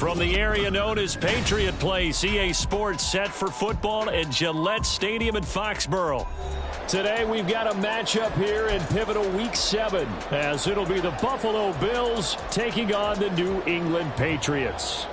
From the area known as Patriot Place, EA Sports set for football at Gillette Stadium in Foxborough. Today we've got a matchup here in pivotal Week 7, as it'll be the Buffalo Bills taking on the New England Patriots.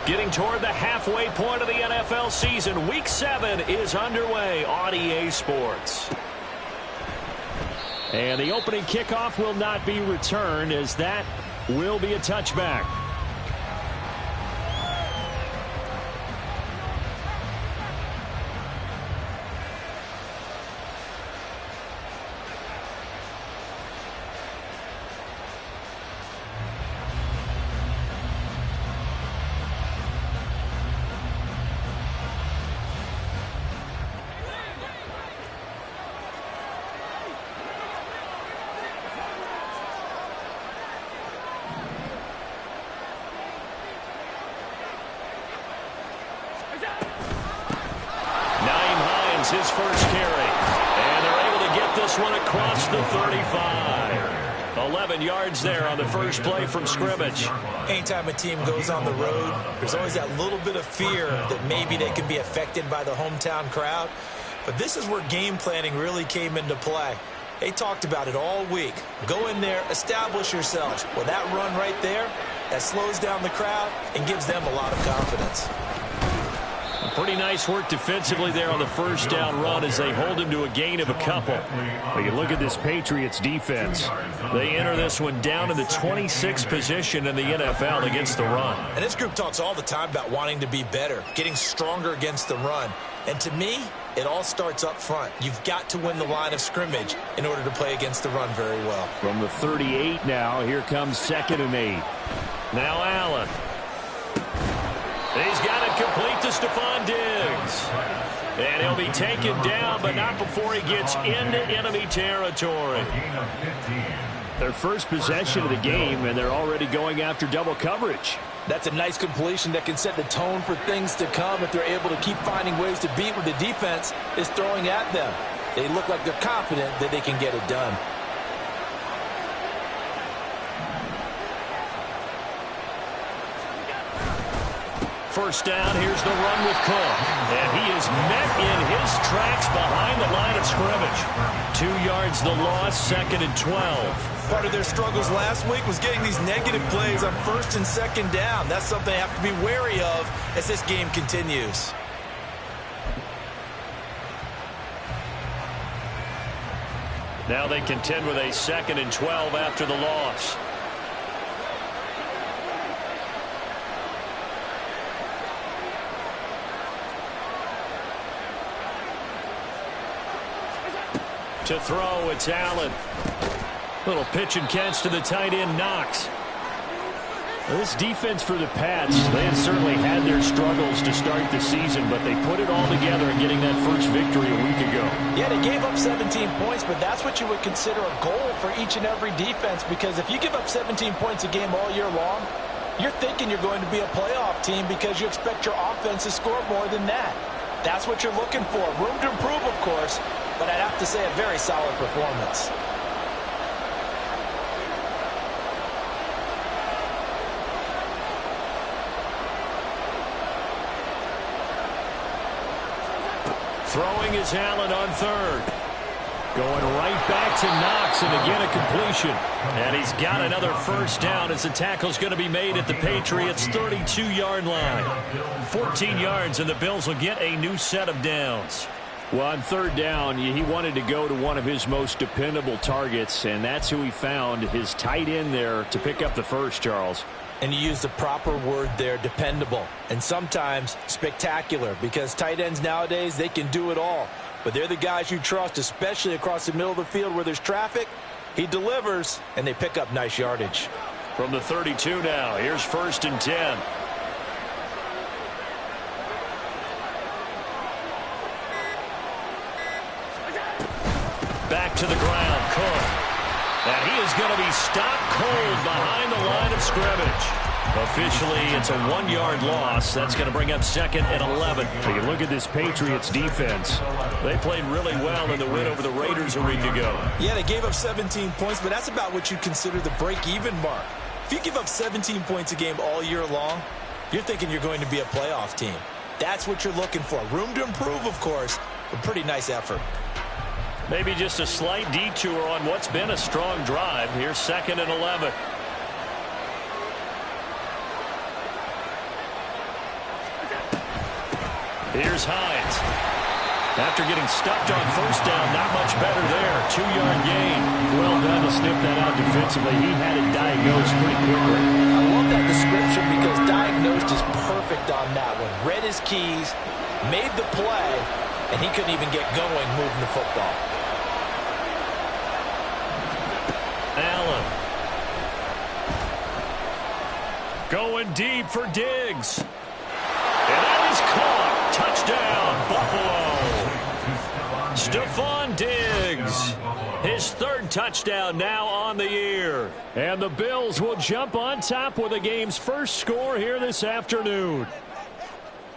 Getting toward the halfway point of the NFL season, Week 7 is underway on EA Sports. And the opening kickoff will not be returned, as that will be a touchback. His first carry, and they're able to get this one across the 35. 11 yards there on the first play from scrimmage. Anytime a team goes on the road, there's always that little bit of fear that maybe they can be affected by the hometown crowd. But this is where game planning really came into play. They talked about it all week. Go in there, establish yourselves. Well, that run right there, that slows down the crowd and gives them a lot of confidence. Pretty nice work defensively there on the first down run as they hold him to a gain of a couple. But you look at this Patriots defense. They enter this one down in the 26th position in the NFL against the run. And this group talks all the time about wanting to be better, getting stronger against the run. And to me, it all starts up front. You've got to win the line of scrimmage in order to play against the run very well. From the 38 now, here comes 2nd and 8. Now Allen. He's got it complete to Stephon Diggs. And he'll be taken down, but not before he gets into enemy territory. Their first possession of the game, and they're already going after double coverage. That's a nice completion that can set the tone for things to come if they're able to keep finding ways to beat what the defense is throwing at them. They look like they're confident that they can get it done. First down, here's the run with Cook. And he is met in his tracks behind the line of scrimmage. 2 yards the loss, 2nd and 12. Part of their struggles last week was getting these negative plays on 1st and 2nd down. That's something they have to be wary of as this game continues. Now they contend with a 2nd and 12 after the loss. To throw, it's Allen. Little pitch and catch to the tight end, Knox. Well, this defense for the Pats, they have certainly had their struggles to start the season, but they put it all together in getting that first victory a week ago. Yeah, they gave up 17 points, but that's what you would consider a goal for each and every defense, because if you give up 17 points a game all year long, you're thinking you're going to be a playoff team because you expect your offense to score more than that. That's what you're looking for. Room to improve, of course, but I'd have to say a very solid performance. Throwing is Allen on 3rd. Going right back to Knox, and again a completion. And he's got another first down as the tackle's going to be made at the Patriots' 32-yard line. 14 yards, and the Bills will get a new set of downs. Well, on 3rd down, he wanted to go to one of his most dependable targets, and that's who he found, his tight end there, to pick up the first, Charles. And you use the proper word there, dependable, and sometimes spectacular, because tight ends nowadays, they can do it all. But they're the guys you trust, especially across the middle of the field where there's traffic. He delivers, and they pick up nice yardage. From the 32 now, here's 1st and 10. Back to the ground. He's stopped cold behind the line of scrimmage. Officially, it's a 1-yard loss. That's going to bring up second and 11. Take a look at this Patriots defense. They played really well in the win over the Raiders a week ago. Yeah, they gave up 17 points, but that's about what you consider the break-even mark. If you give up 17 points a game all year long, you're thinking you're going to be a playoff team. That's what you're looking for. Room to improve, of course, but pretty nice effort. Maybe just a slight detour on what's been a strong drive. Here's second and 11. Here's Hines. After getting stuffed on first down, not much better there. 2-yard gain. Well done to sniff that out defensively. He had it diagnosed pretty quickly. I love that description because diagnosed is perfect on that one. Read his keys, made the play, and he couldn't even get going moving the football. Allen. Going deep for Diggs. And that is caught. Touchdown, Buffalo. Stephon Diggs. His third touchdown now on the year. And the Bills will jump on top with the game's first score here this afternoon.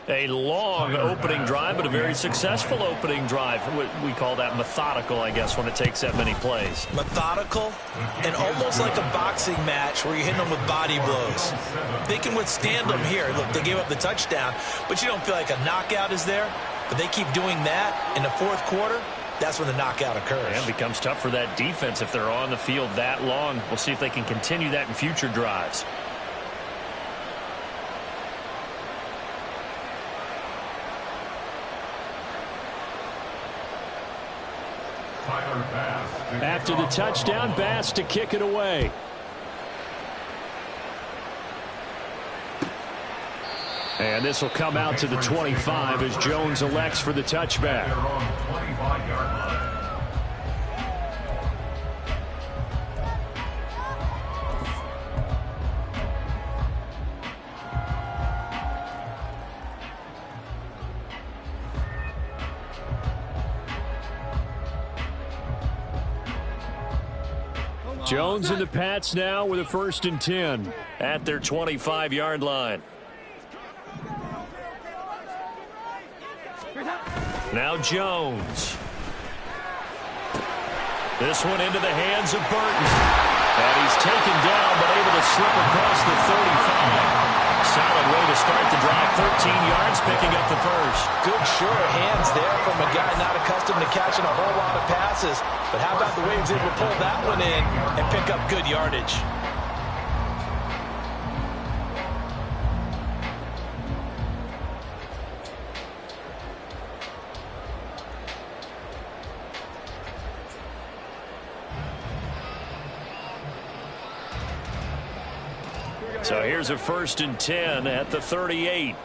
A long opening drive, but a very successful opening drive. We call that methodical, I guess, when it takes that many plays. Methodical and almost like a boxing match where you're hitting them with body blows. They can withstand them here. Look, they gave up the touchdown, but you don't feel like a knockout is there. But they keep doing that in the fourth quarter. That's when the knockout occurs. And it becomes tough for that defense if they're on the field that long. We'll see if they can continue that in future drives. After the touchdown, Bass to kick it away. And this will come out to the 25 as Jones elects for the touchback. Jones and the Pats now with a 1st and 10 at their 25-yard line. Now Jones. This one into the hands of Burton. And he's taken down but able to slip across the 35. Solid way to start the drive. 13 yards, picking up the first. Good sure hands there from a guy not accustomed to catching a whole lot of passes. But how about the way he was able to pull that one in and pick up good yardage? So here's a 1st and 10 at the 38.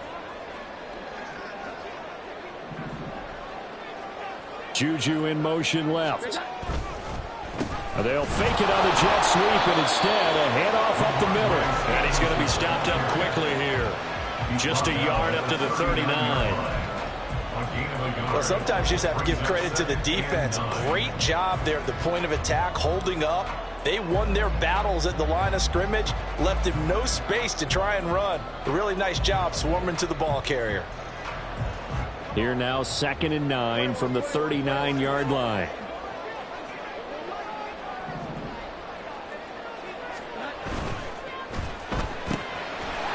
Juju in motion left. They'll fake it on the jet sweep, and instead a handoff up the middle. And he's going to be stopped up quickly here. Just a yard up to the 39. Well, sometimes you just have to give credit to the defense. Great job there at the point of attack, holding up. They won their battles at the line of scrimmage, left him no space to try and run. A really nice job swarming to the ball carrier. Here now 2nd and 9 from the 39-yard line.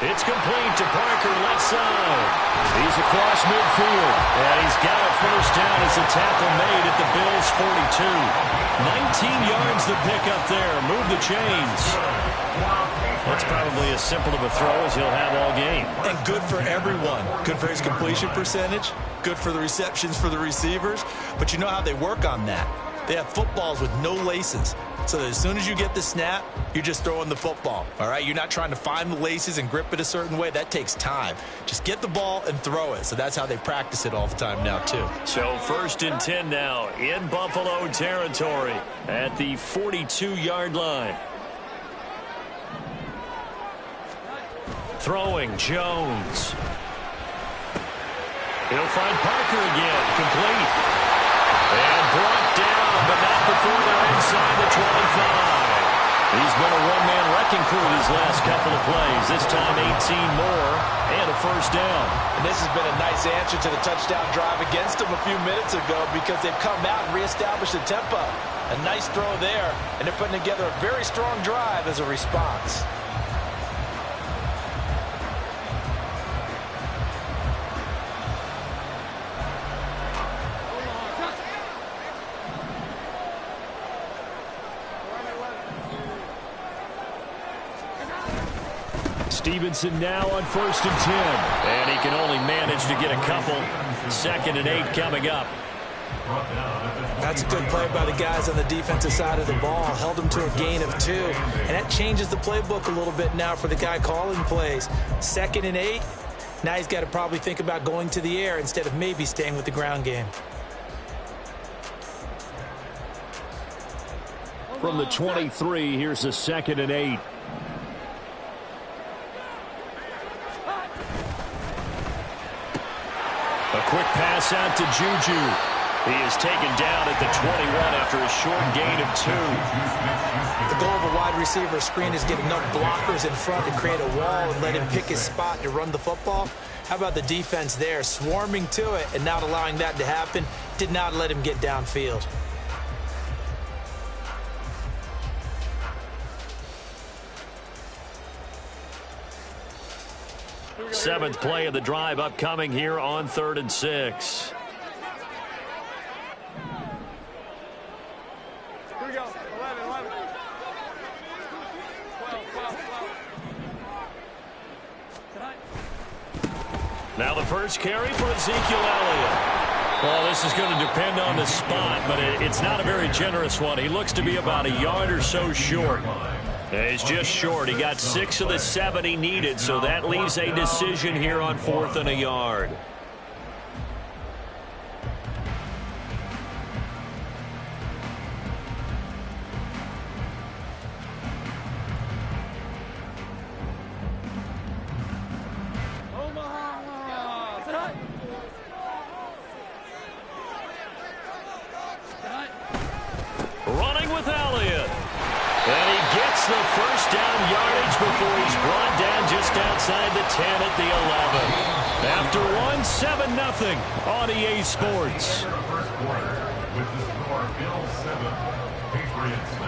It's complete to Parker, left side. He's across midfield. And he's got a first down as a tackle made at the Bills' 42. 19 yards the pickup there. Move the chains. That's probably as simple of a throw as he'll have all game. And good for everyone. Good for his completion percentage. Good for the receptions for the receivers. But you know how they work on that. They have footballs with no laces. So that as soon as you get the snap, you're just throwing the football. All right? You're not trying to find the laces and grip it a certain way. That takes time. Just get the ball and throw it. So that's how they practice it all the time now, too. So 1st and 10 now in Buffalo territory at the 42-yard line. Throwing Jones. He'll find Parker again. Complete. And brought down, but not before they're inside the 25. He's been a one-man wrecking crew these last couple of plays. This time 18 more and a first down. And this has been a nice answer to the touchdown drive against them a few minutes ago because they've come out and reestablished the tempo. A nice throw there, and they're putting together a very strong drive as a response. Stevenson now on 1st and 10. And he can only manage to get a couple. 2nd and 8 coming up. That's a good play by the guys on the defensive side of the ball. Held them to a gain of 2. And that changes the playbook a little bit now for the guy calling plays. 2nd and 8. Now he's got to probably think about going to the air instead of maybe staying with the ground game. From the 23, here's a 2nd and 8. A quick pass out to Juju. He is taken down at the 21 after a short gain of 2. The goal of a wide receiver screen is get enough blockers in front to create a wall and let him pick his spot to run the football. How about the defense there, swarming to it and not allowing that to happen? Did not let him get downfield. Seventh play of the drive upcoming here on 3rd and 6. Here we go. 11, 11. 12. Now the first carry for Ezekiel Elliott. Well, this is going to depend on the spot, but it's not a very generous one. He looks to be about a yard or so short. He's just short. He got 6 of the 7 he needed, so that leaves a decision here on 4th and a yard. Running with Elliott. And he gets the first down yardage before he's brought down just outside the 10 at the 11. After one, 7-0 on EA Sports. First quarter with the score Bills 7, Patriots 0.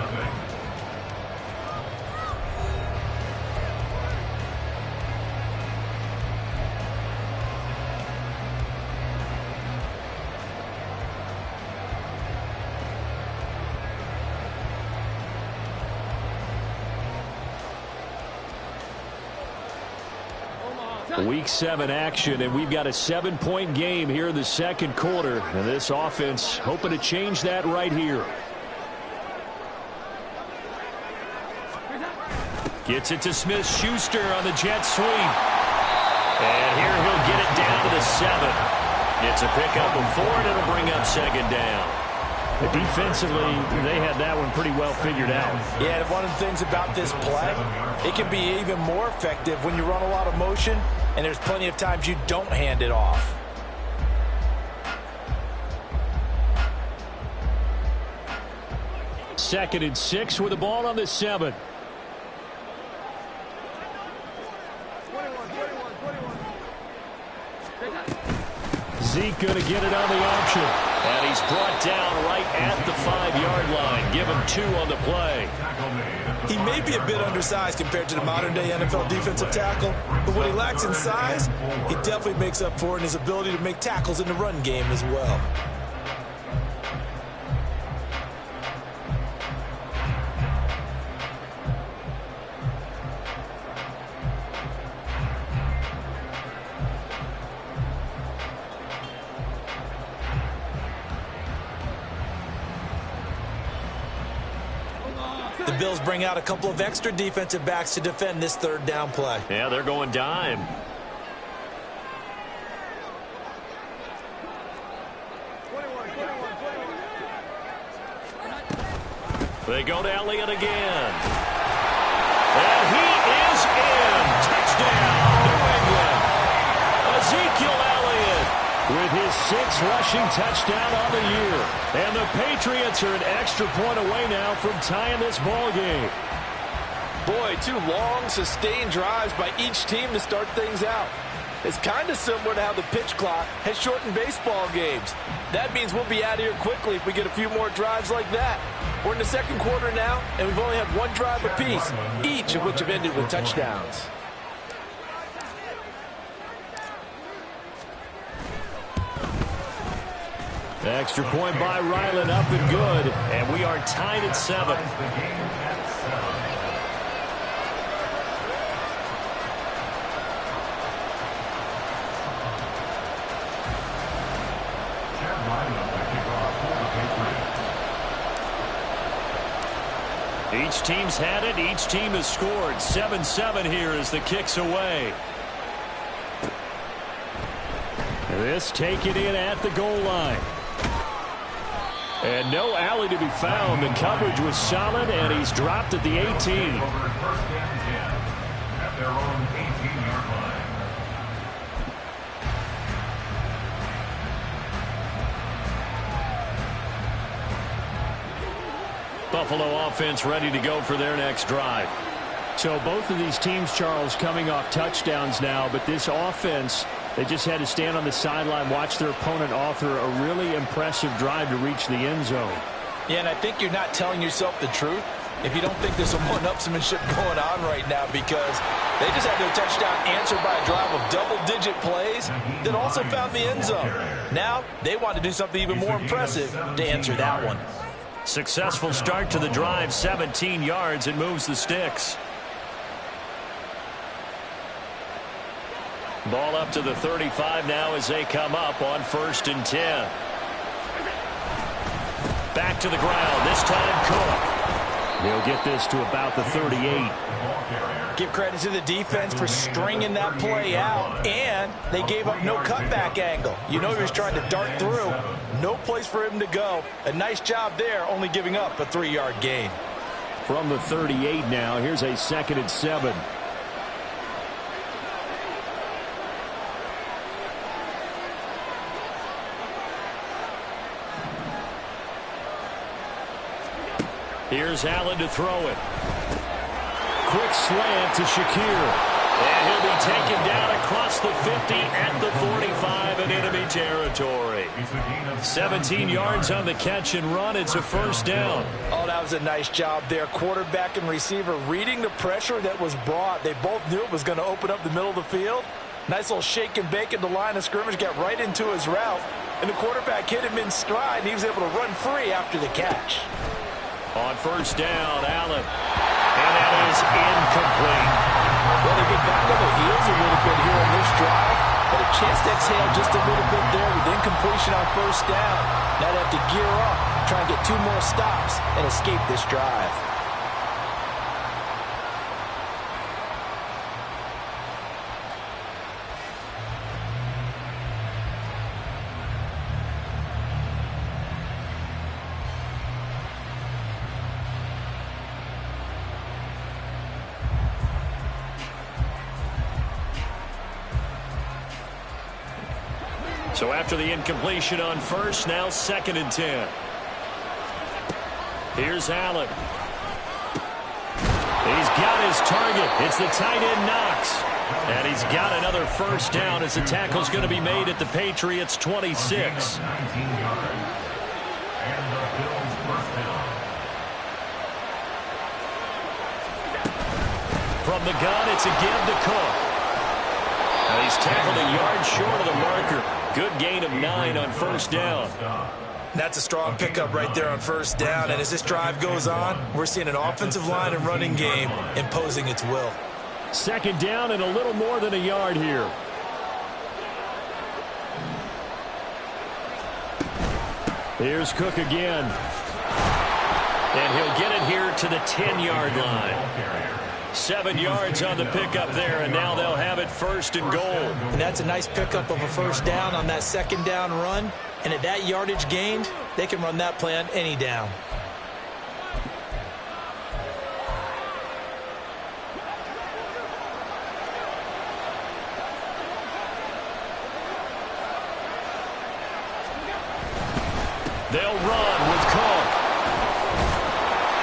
Week 7 action, and we've got a 7-point game here in the second quarter. And this offense hoping to change that right here. Gets it to Smith-Schuster on the jet sweep. And here he'll get it down to the 7. It's a pickup of 4, and it'll bring up 2nd down. Defensively, they had that one pretty well figured out. Yeah, and one of the things about this play, it can be even more effective when you run a lot of motion, and there's plenty of times you don't hand it off. Second and 6 with the ball on the 7. Zeke going to get it on the option. And he's brought down right at the 5-yard line. Give him 2 on the play. He may be a bit undersized compared to the modern-day NFL defensive tackle, but what he lacks in size, he definitely makes up for it in his ability to make tackles in the run game as well. The Bills bring out a couple of extra defensive backs to defend this 3rd down play. Yeah, they're going dime. They go to Elliott again. And he is in. Touchdown, New England. Ezekiel Elliott with his 6th rushing touchdown on the year. And the Patriots are an extra point away now from tying this ball game. Boy, 2 long, sustained drives by each team to start things out. It's kind of similar to how the pitch clock has shortened baseball games. That means we'll be out of here quickly if we get a few more drives like that. We're in the second quarter now, and we've only had 1 drive apiece, each of which have ended with touchdowns. Extra point by Ryland, up and good. And we are tied at 7. Each team's had it. Each team has scored. 7-7 here as the kick's away. This taken in at the goal line. And no alley to be found. The coverage was solid, and he's dropped at the 18. First and 10 at their own 18-yard line. Buffalo offense ready to go for their next drive. So both of these teams, Charles, coming off touchdowns now, but this offense, they just had to stand on the sideline, watch their opponent author a really impressive drive to reach the end zone. Yeah, and I think you're not telling yourself the truth if you don't think there's some one-upsmanship going on right now, because they just had their touchdown answered by a drive of double-digit plays that also found the end zone. Now they want to do something even more impressive to answer that one. Successful start to the drive, 17 yards, and moves the sticks. Ball up to the 35 now as they come up on 1st and 10. Back to the ground, this time Cook. He'll get this to about the 38. Give credit to the defense for stringing that play out, and they gave up no cutback angle. You know he was trying to dart through. No place for him to go. A nice job there, only giving up a 3-yard gain. From the 38 now, here's a 2nd and 7. Here's Allen to throw it. Quick slant to Shakir. And he'll be taken down across the 50 at the 45 in enemy territory. 17 yards on the catch and run. It's a 1st down. Oh, that was a nice job there. Quarterback and receiver reading the pressure that was brought. They both knew it was going to open up the middle of the field. Nice little shake and bake at the line of scrimmage. Got right into his route. And the quarterback hit him in stride. And he was able to run free after the catch. On 1st down, Allen. And that is incomplete. Well, they get back on their heels a little bit here on this drive, but a chance to exhale just a little bit there with incompletion on 1st down. Now they have to gear up, try and get 2 more stops, and escape this drive. So after the incompletion on 1st, now 2nd and 10. Here's Allen. He's got his target. It's the tight end Knox. And he's got another 1st down as the tackle's going to be made at the Patriots' 26. From the gun, it's a give to Cook. And he's tackled a yard short of the marker. Good gain of 9 on 1st down. That's a strong pickup right there on 1st down. And as this drive goes on, we're seeing an offensive line and running game imposing its will. 2nd down and a little more than a yard here. Here's Cook again. And he'll get it here to the 10-yard line. 7 yards on the pickup there, and now they'll have it 1st and goal. And that's a nice pickup of a 1st down on that 2nd down run. And at that yardage gained, they can run that play on any down. They'll run with Cook.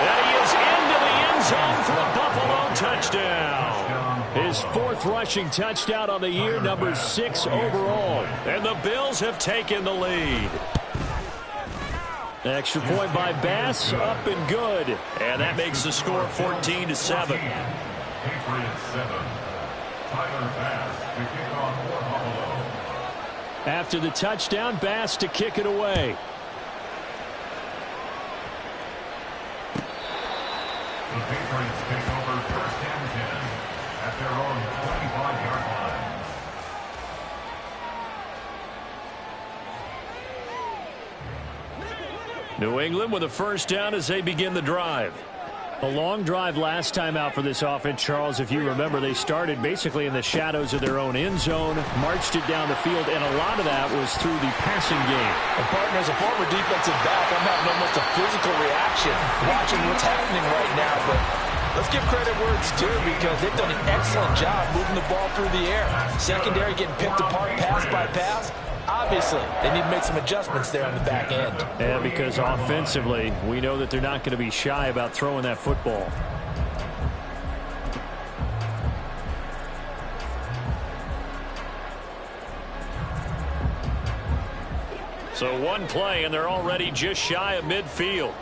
And he is into the end zone for a Buffalo touchdown. His 4th rushing touchdown on the year, number 6 overall. And the Bills have taken the lead. Extra point by Bass, up and good. And that makes the score 14-7. Patriots 7. Tyler Bass to kick off for Buffalo. After the touchdown, Bass to kick it away. The Patriots take over first and 10 at their own 25-yard line. New England with a first down as they begin the drive. A long drive last time out for this offense, Charles. If you remember, they started basically in the shadows of their own end zone, marched it down the field, and a lot of that was through the passing game. And partner, as a former defensive back, I'm having almost a physical reaction watching what's happening right now. But let's give credit where it's due, because they've done an excellent job moving the ball through the air. Secondary getting picked apart pass by pass. Obviously, they need to make some adjustments there on the back end. And because offensively, we know that they're not going to be shy about throwing that football. So one play, and they're already just shy of midfield.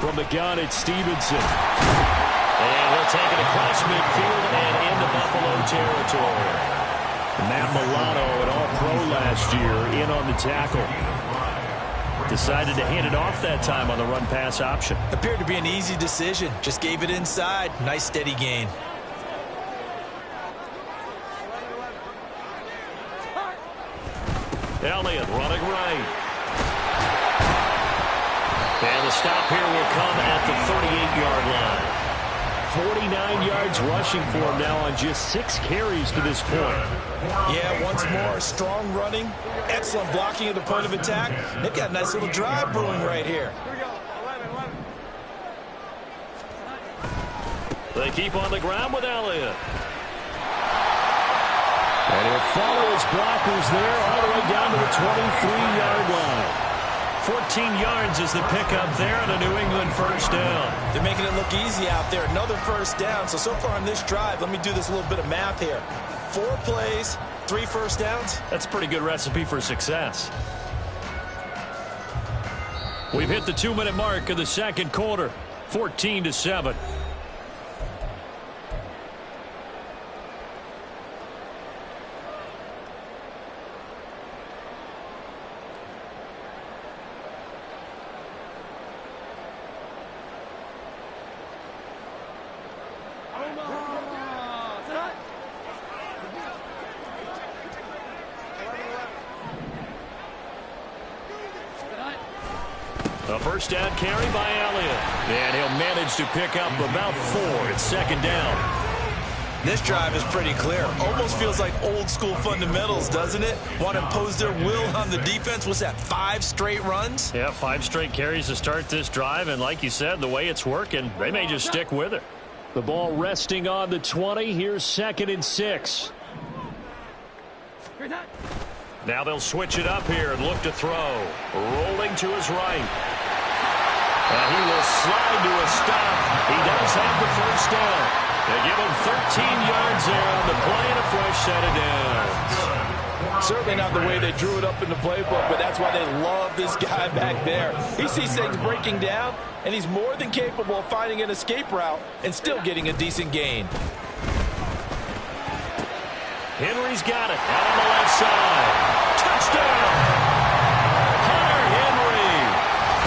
From the gun, it's Stevenson. And they'll take it across midfield and into Buffalo territory. Matt Milano, an all-pro last year, in on the tackle. Decided to hand it off that time on the run-pass option. Appeared to be an easy decision. Just gave it inside. Nice steady gain. Elliott running right. And the stop here will come at the 38-yard line. 49 yards rushing for him now on just 6 carries to this point. Yeah, once more, strong running, excellent blocking at the point of attack. They've got a nice little drive brewing right here. They keep on the ground with Elliott. And he'll follow his blockers there all the way down to the 23-yard line. 14 yards is the pickup there and a New England first down. They're making it look easy out there. Another first down. So far on this drive, let me do this little bit of math here. 4 plays, 3 first downs. That's a pretty good recipe for success. We've hit the 2-minute mark of the second quarter. 14-7. A first down carry by Elliott. And he'll manage to pick up about 4. It's second down. This drive is pretty clear. Almost feels like old school fundamentals, doesn't it? Want to impose their will on the defense. What's that, 5 straight runs? Yeah, 5 straight carries to start this drive. And like you said, the way it's working, they may just stick with it. The ball resting on the 20. Here's 2nd and 6. Now they'll switch it up here and look to throw. Rolling to his right. And he will slide to a stop. He does have the first down. They give him 13 yards there on the play and a fresh set of downs. Certainly not the way they drew it up in the playbook, but that's why they love this guy back there. He sees things breaking down, and he's more than capable of finding an escape route and still getting a decent gain. Henry's got it out on the left side. Touchdown! Hunter Henry,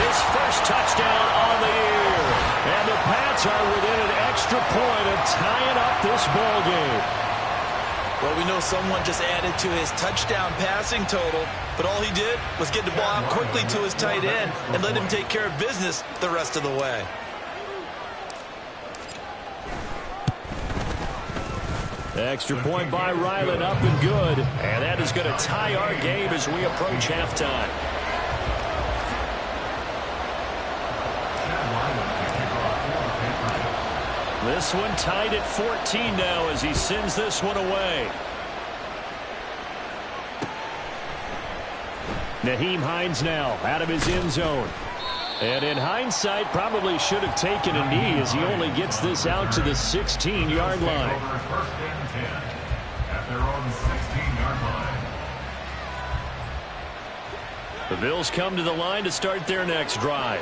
his first touchdown on the year. And the Pats are within an extra point of tying up this ball game. Well, we know someone just added to his touchdown passing total, but all he did was get the ball out quickly to his tight end and let him take care of business the rest of the way. Extra point by Ryland, up and good. And that is going to tie our game as we approach halftime. This one tied at 14 now as he sends this one away. Nyheim Hines now out of his end zone. And in hindsight, probably should have taken a knee as he only gets this out to the 16-yard line. First and 10 at their own 16-yard line. The Bills come to the line to start their next drive.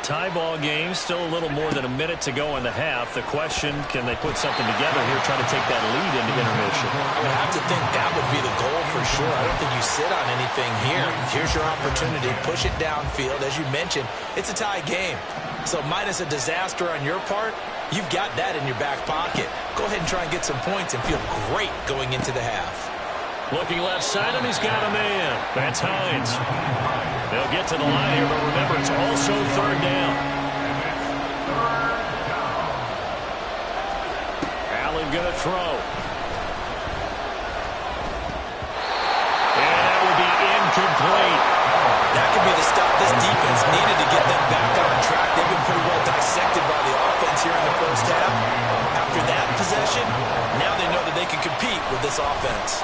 Tie ball game, still a little more than a minute to go in the half. The question, can they put something together here, try to take that lead into intermission? I would have to think that would be the goal for sure. I don't think you sit on anything here. Here's your opportunity. Push it downfield. As you mentioned, it's a tie game. So minus a disaster on your part, you've got that in your back pocket. Go ahead and try and get some points and feel great going into the half. Looking left side, and he's got a man. That's Hines. They'll get to the line here, but remember, it's also third down. Allen going to throw. And that would be incomplete. That could be the stop this defense needed to get them back on track. They've been pretty well dissected by the offense here in the first half. After that possession, now they know that they can compete with this offense.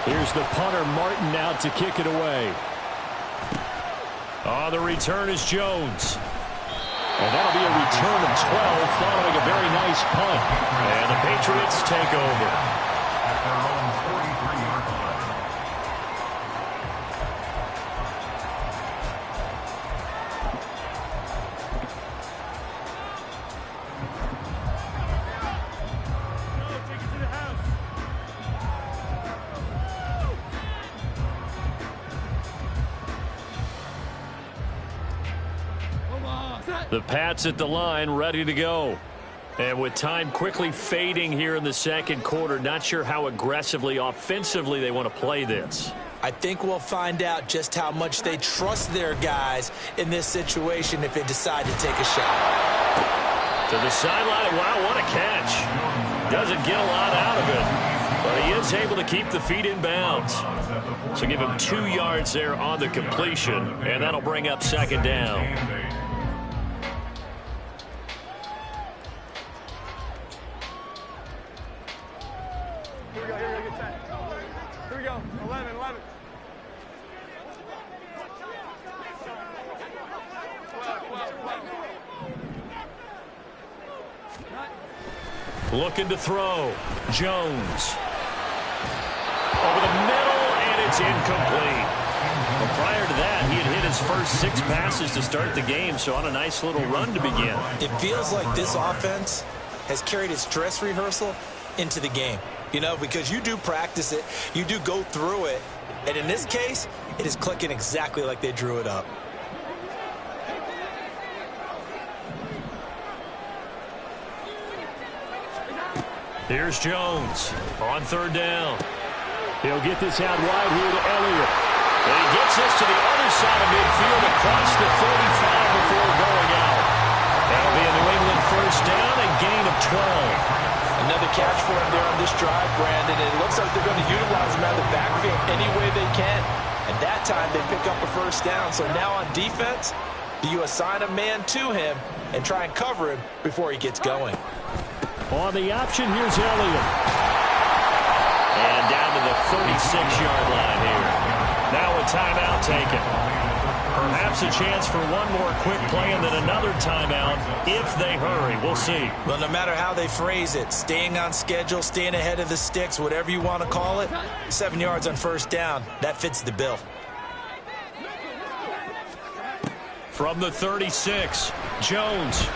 Here's the punter, Martin, out to kick it away. On the return is Jones. And that'll be a return of 12 following a very nice punt. And the Patriots take over. At their own 43-yard line. The Pats at the line, ready to go. And with time quickly fading here in the second quarter, not sure how aggressively, offensively they want to play this. I think we'll find out just how much they trust their guys in this situation if they decide to take a shot. To the sideline. Wow, what a catch. Doesn't get a lot out of it, but he is able to keep the feet in bounds. So give him 2 yards there on the completion, and that'll bring up second down. Here we go. 11. Looking to throw. Jones. Over the middle, and it's incomplete. Well, prior to that, he had hit his first 6 passes to start the game, so on a nice little run to begin. It feels like this offense has carried its dress rehearsal into the game. You know, because you do practice it, you do go through it, and in this case, it is clicking exactly like they drew it up. Here's Jones on third down. He'll get this out wide here to Elliott. And he gets this to the other side of midfield across the 45 before going out. That'll be a New England first down and gain of 12. Another catch for him there on this drive, Brandon. And it looks like they're going to utilize him out of the backfield any way they can. And that time they pick up a first down. So now on defense, do you assign a man to him and try and cover him before he gets going? On the option, here's Elliott. And down to the 36-yard line here. Now a timeout taken. Perhaps a chance for one more quick play and then another timeout if they hurry. We'll see. Well, no matter how they phrase it, staying on schedule, staying ahead of the sticks, whatever you want to call it, 7 yards on first down, that fits the bill. From the 36, Jones.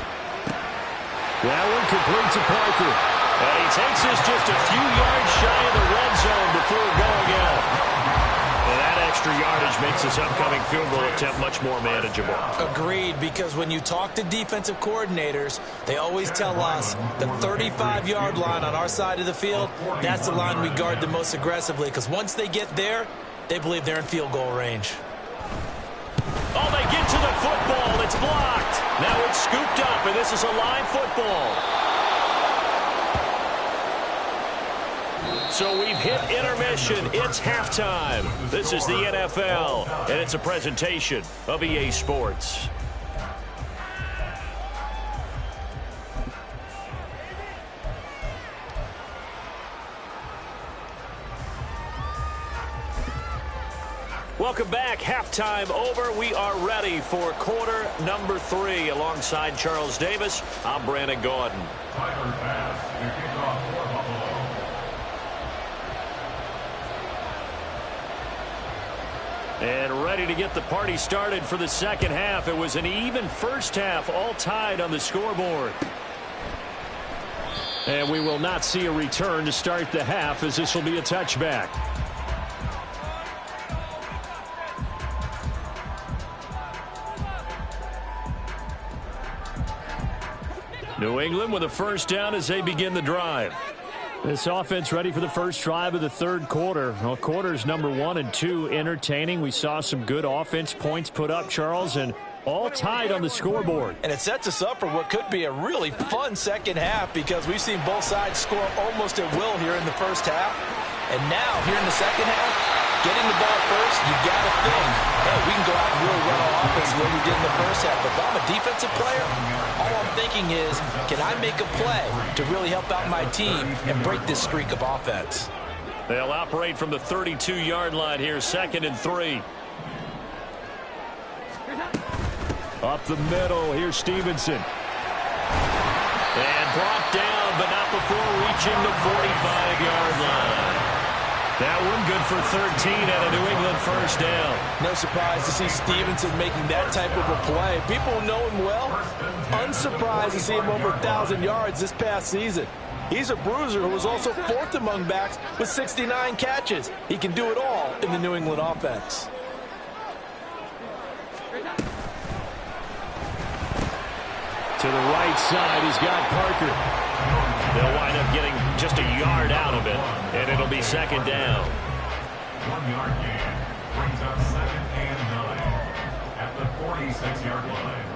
That one complete to Parker. And he takes this just a few yards shy of the red zone before going out. And that extra yardage makes this upcoming field goal attempt much more manageable. Agreed, because when you talk to defensive coordinators, they always tell us the 35-yard line on our side of the field, that's the line we guard the most aggressively, because once they get there, they believe they're in field goal range. Oh, they get to the football. It's blocked. Now it's scooped up, and this is a live football. So we've hit intermission. It's halftime. This is the NFL, and it's a presentation of EA Sports. Welcome back. Halftime over. We are ready for quarter number 3. Alongside Charles Davis, I'm Brandon Gordon. Tyler Bass, the kickoff for Buffalo. And ready to get the party started for the second half. It was an even first half, all tied on the scoreboard. And we will not see a return to start the half, as this will be a touchback. New England with a first down as they begin the drive. This offense ready for the first drive of the third quarter. Well, quarters number 1 and 2 entertaining. We saw some good offense points put up, Charles, and all tied on the scoreboard. And it sets us up for what could be a really fun second half, because we've seen both sides score almost at will here in the first half. And now, here in the second half, getting the ball first, you got to think, hey, we can go out and really run our offense the way we did in the first half. But if I'm a defensive player, all I'm thinking is, can I make a play to really help out my team and break this streak of offense? They'll operate from the 32-yard line here, 2nd and 3. Up the middle, here's Stevenson. And brought down, but not before reaching the 45-yard line. That one good for 13 and a New England first down. No surprise to see Stevenson making that type of a play. People know him well. Unsurprised to see him over 1,000 yards this past season. He's a bruiser who was also 4th among backs with 69 catches. He can do it all in the New England offense. To the right side, he's got Parker. They'll wind up getting just a yard out of it, and it'll be 2nd down. 1-yard gain brings up 2nd and 9 at the 46-yard line.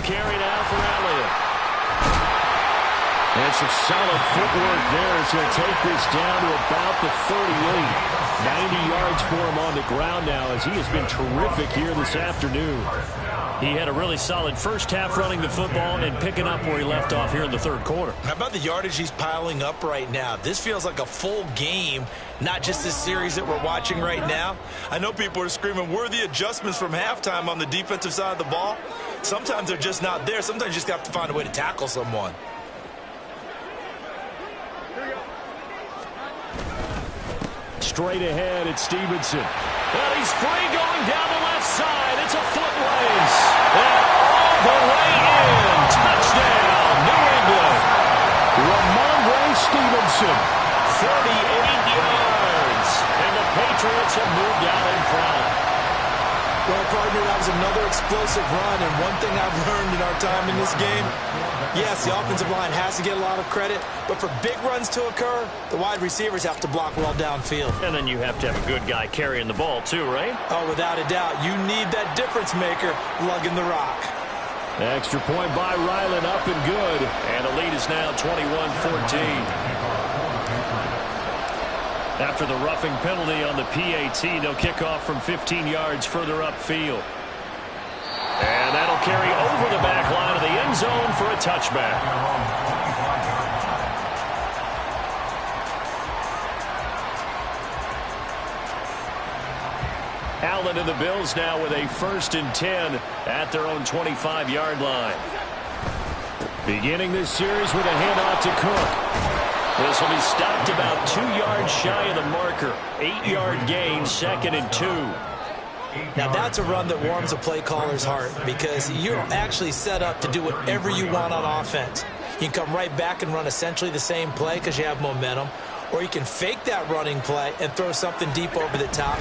Carry now for Elliott. And some solid footwork there as he'll take this down to about the 38. 90 yards for him on the ground now, as he has been terrific here this afternoon. He had a really solid first half running the football and picking up where he left off here in the third quarter. How about the yardage he's piling up right now? This feels like a full game, not just this series that we're watching right now. I know people are screaming, where are the adjustments from halftime on the defensive side of the ball? Sometimes they're just not there. Sometimes you just have to find a way to tackle someone. Straight ahead, it's Stevenson. Well, he's free going down the left side. It's a foot race. And all the way in. Touchdown, New England. Ramondre Stevenson, 38 yards. And the Patriots have moved out in front. Well, partner, that was another explosive run, and one thing I've learned in our time in this game, yes, the offensive line has to get a lot of credit, but for big runs to occur, the wide receivers have to block well downfield. And then you have to have a good guy carrying the ball too, right? Oh, without a doubt. You need that difference maker lugging the rock. Extra point by Ryland, up and good. And the lead is now 21-14. After the roughing penalty on the PAT, they'll kick off from 15 yards further upfield. And that'll carry over the back line of the end zone for a touchback. Allen and the Bills now with a 1st and 10 at their own 25-yard line. Beginning this series with a handoff to Cook. This will be stopped about 2 yards shy of the marker. 8-yard gain, 2nd and 2. Now that's a run that warms a play caller's heart, because you're actually set up to do whatever you want on offense. You can come right back and run essentially the same play because you have momentum, or you can fake that running play and throw something deep over the top,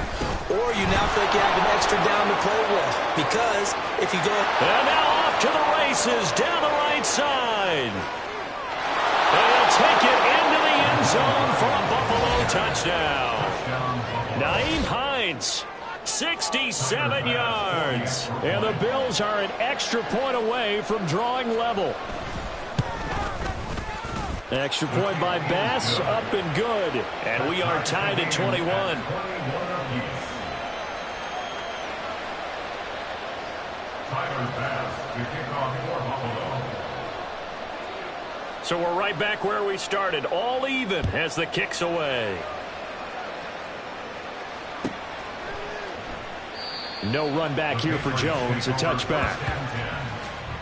or you now feel like you have an extra down to play with, because if you go... And now off to the races down the right side. And he'll take it into the end zone for a Buffalo touchdown. Naeem Hines, 67 yards. And the Bills are an extra point away from drawing level. Extra point by Bass, up and good. And we are tied at 21. So we're right back where we started, all even as the kick's away. No run back here for Jones, a touchback.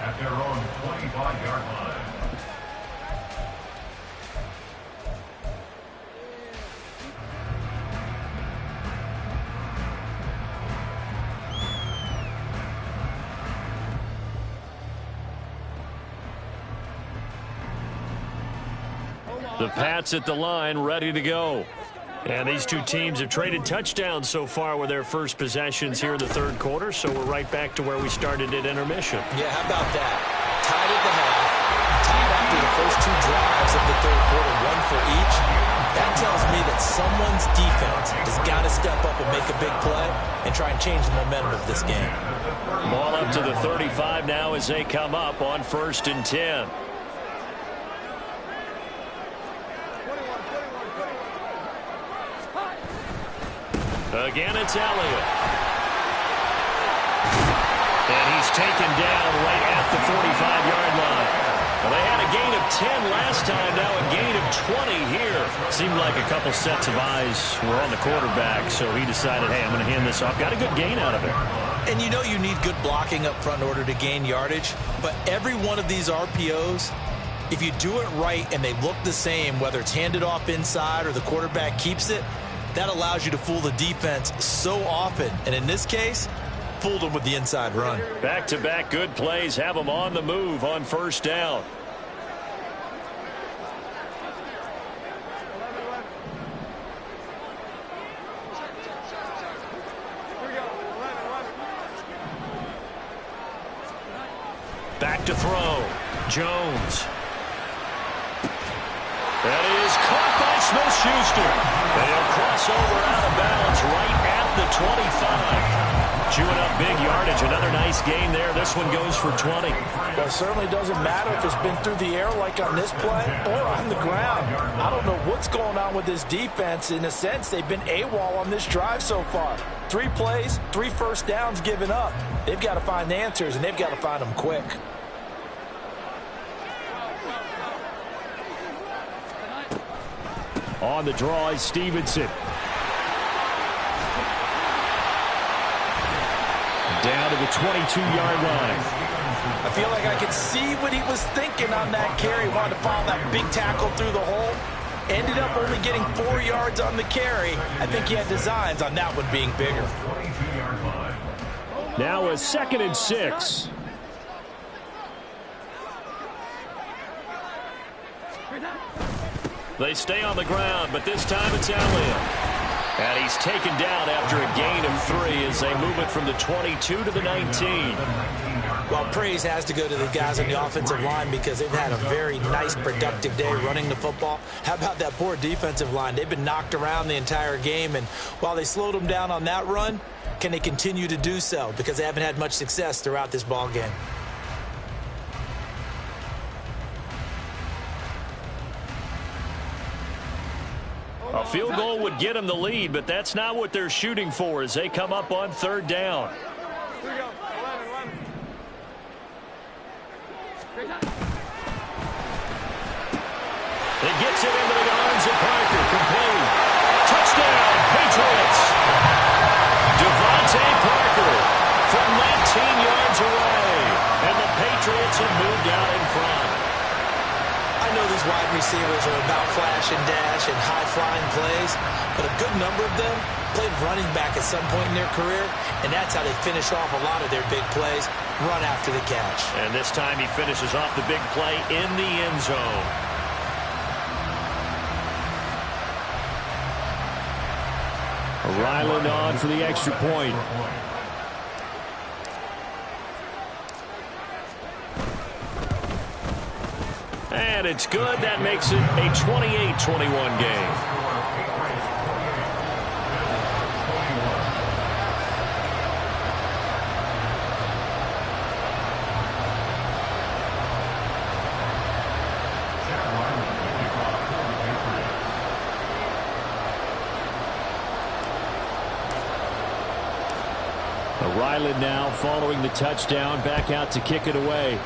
At their own 25-yard line. The Pats at the line, ready to go. And these two teams have traded touchdowns so far with their first possessions here in the third quarter, so we're right back to where we started at intermission. Yeah, how about that? Tied at the half, tied after the first two drives of the third quarter, one for each. That tells me that someone's defense has got to step up and make a big play and try and change the momentum of this game. Ball up to the 35 now as they come up on 1st and 10. Again, it's Elliott. And he's taken down right at the 45-yard line. Well, they had a gain of 10 last time, now a gain of 20 here. Seemed like a couple sets of eyes were on the quarterback, so he decided, hey, I'm going to hand this off. Got a good gain out of it. And you know you need good blocking up front in order to gain yardage, but every one of these RPOs, if you do it right and they look the same, whether it's handed off inside or the quarterback keeps it, that allows you to fool the defense so often. And in this case, fooled them with the inside run. Back-to-back good plays have them on the move on 1st down. Back to throw. Jones. That is caught by Smith-Schuster. They'll cross over out of bounds right at the 25. Chewing up big yardage. Another nice gain there. This one goes for 20. Well, it certainly doesn't matter if it's been through the air like on this play or on the ground. I don't know what's going on with this defense. In a sense, they've been AWOL on this drive so far. 3 plays, 3 first downs given up. They've got to find the answers, and they've got to find them quick. On the draw is Stevenson. Down to the 22-yard line. I feel like I could see what he was thinking on that carry. He wanted to follow that big tackle through the hole. Ended up only getting 4 yards on the carry. I think he had designs on that one being bigger. Now a 2nd and 6. They stay on the ground, but this time it's Elliott. And he's taken down after a gain of 3 as they move it from the 22 to the 19. Well, praise has to go to the guys on the offensive line because they've had a very nice, productive day running the football. How about that poor defensive line? They've been knocked around the entire game, and while they slowed them down on that run, can they continue to do so? Because they haven't had much success throughout this ball game. A field goal would get them the lead, but that's not what they're shooting for as they come up on 3rd down. Here we go. 11. It gets it into the arms of Parker. Complete. Touchdown, Patriots. Devontae Parker from 19 yards away. And the Patriots have moved out in front. I know these wide receivers are about flash and dash and high-flying plays, but a good number of them played running back at some point in their career, and that's how they finish off a lot of their big plays, run after the catch. And this time he finishes off the big play in the end zone. Ryland on for the extra point. And it's good. That makes it a 28-21 game. Ryland now following the touchdown, back out to kick it away.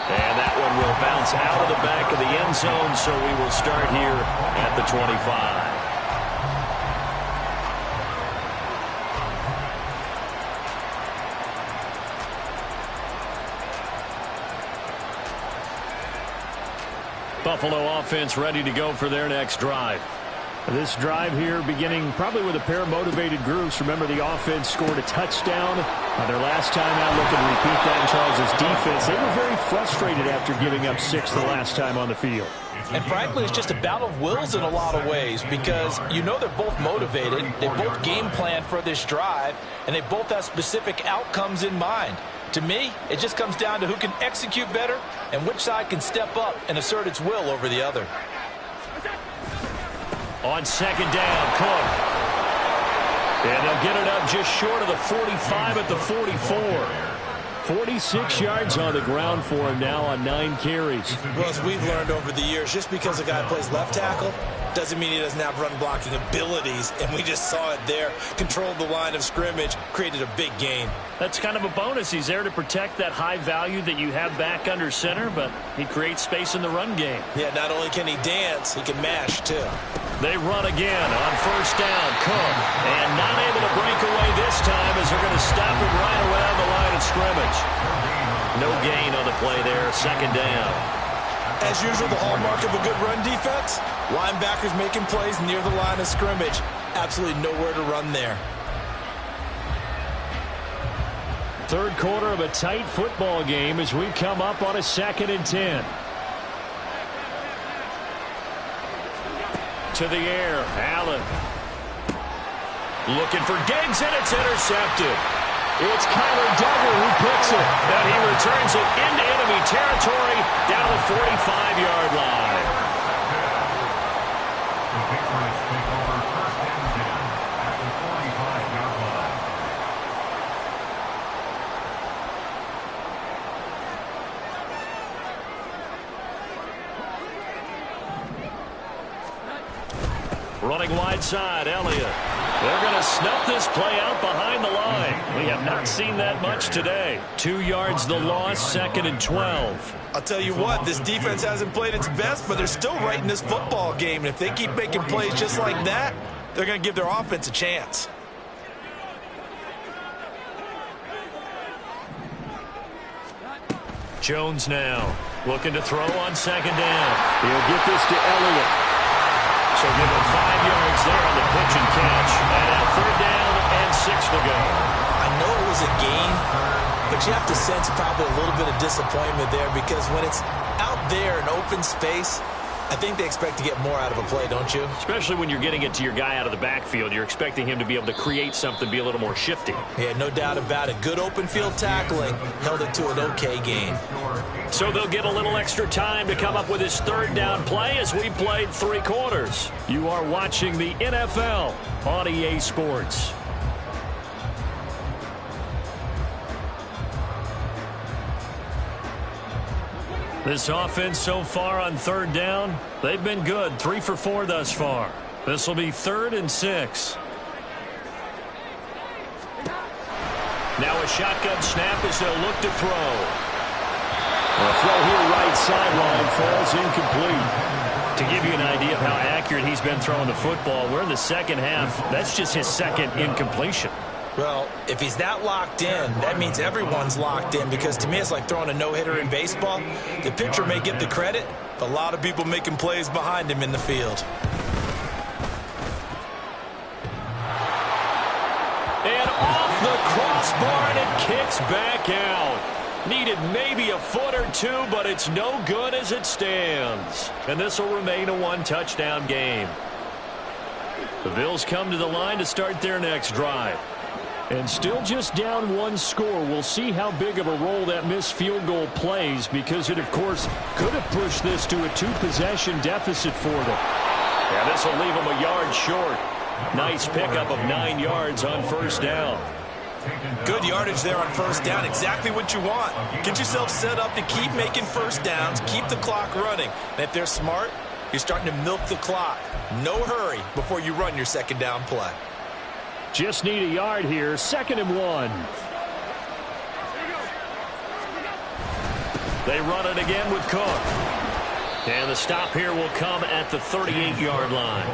And that one will bounce out of the back of the end zone, so we will start here at the 25. Buffalo offense ready to go for their next drive. This drive here beginning probably with a pair of motivated groups. Remember, the offense scored a touchdown their last time out. Looking to repeat that in Charles' defense. They were very frustrated after giving up 6 the last time on the field. And frankly, it's just a battle of wills in a lot of ways because you know they're both motivated. They both game plan for this drive, and they both have specific outcomes in mind. To me, it just comes down to who can execute better and which side can step up and assert its will over the other. On second down, Cook. And they'll get it up just short of the 45 at the 44. 46 yards on the ground for him now on 9 carries. Well, as we've learned over the years, just because a guy plays left tackle doesn't mean he doesn't have run blocking abilities, and we just saw it there. Controlled the line of scrimmage, created a big gain. That's kind of a bonus. He's there to protect that high value that you have back under center, but he creates space in the run game. Yeah, not only can he dance, he can mash, too. They run again on first down. Cook, and not able to break away this time as they're going to stop him right around the line of scrimmage. No gain on the play there, second down. As usual, the hallmark of a good run defense, linebackers making plays near the line of scrimmage. Absolutely nowhere to run there. Third quarter of a tight football game as we come up on a 2nd and 10. To the air, Allen. Looking for Diggs, and it's intercepted. It's Kyler Duggar who picks it. And he returns it into enemy territory down to the 45-yard line. The Patriots take over first and 10 at the 45-yard line. Running wide side, Elliott. They're going to snuff this play out behind the line. We have not seen that much today. 2 yards the loss, 2nd and 12. I'll tell you what, this defense hasn't played its best, but they're still right in this football game. And if they keep making plays just like that, they're going to give their offense a chance. Jones now looking to throw on second down. He'll get this to Elliott. So give him 5 yards there on the pitch and catch. And now third down and 6 to go. I know it was a gain, but you have to sense probably a little bit of disappointment there because when it's out there in open space, I think they expect to get more out of a play, don't you? Especially when you're getting it to your guy out of the backfield. You're expecting him to be able to create something, be a little more shifty. Yeah, no doubt about it. Good open field tackling held it to an okay gain. So they'll get a little extra time to come up with his third down play as we've played 3 quarters. You are watching the NFL on EA Sports. This offense so far on third down, they've been good. 3 for 4 thus far. This will be 3rd and 6. Now a shotgun snap as they'll look to throw. A throw here right sideline falls incomplete. To give you an idea of how accurate he's been throwing the football, we're in the second half. That's just his 2nd incompletion. Well, if he's that locked in, that means everyone's locked in because to me it's like throwing a no-hitter in baseball. The pitcher may get the credit, but a lot of people making plays behind him in the field. And off the crossbar, and it kicks back out. Needed maybe a foot or 2, but it's no good as it stands. And this will remain a 1-touchdown game. The Bills come to the line to start their next drive. And still just down 1 score. We'll see how big of a role that missed field goal plays because it, of course, could have pushed this to a 2-possession deficit for them. Yeah, this will leave them a yard short. Nice pickup of 9 yards on first down. Good yardage there on first down. Exactly what you want. Get yourself set up to keep making first downs, keep the clock running. And if they're smart, you're starting to milk the clock. No hurry before you run your second down play. Just need a yard here. 2nd and 1. They run it again with Cook. And the stop here will come at the 38-yard line.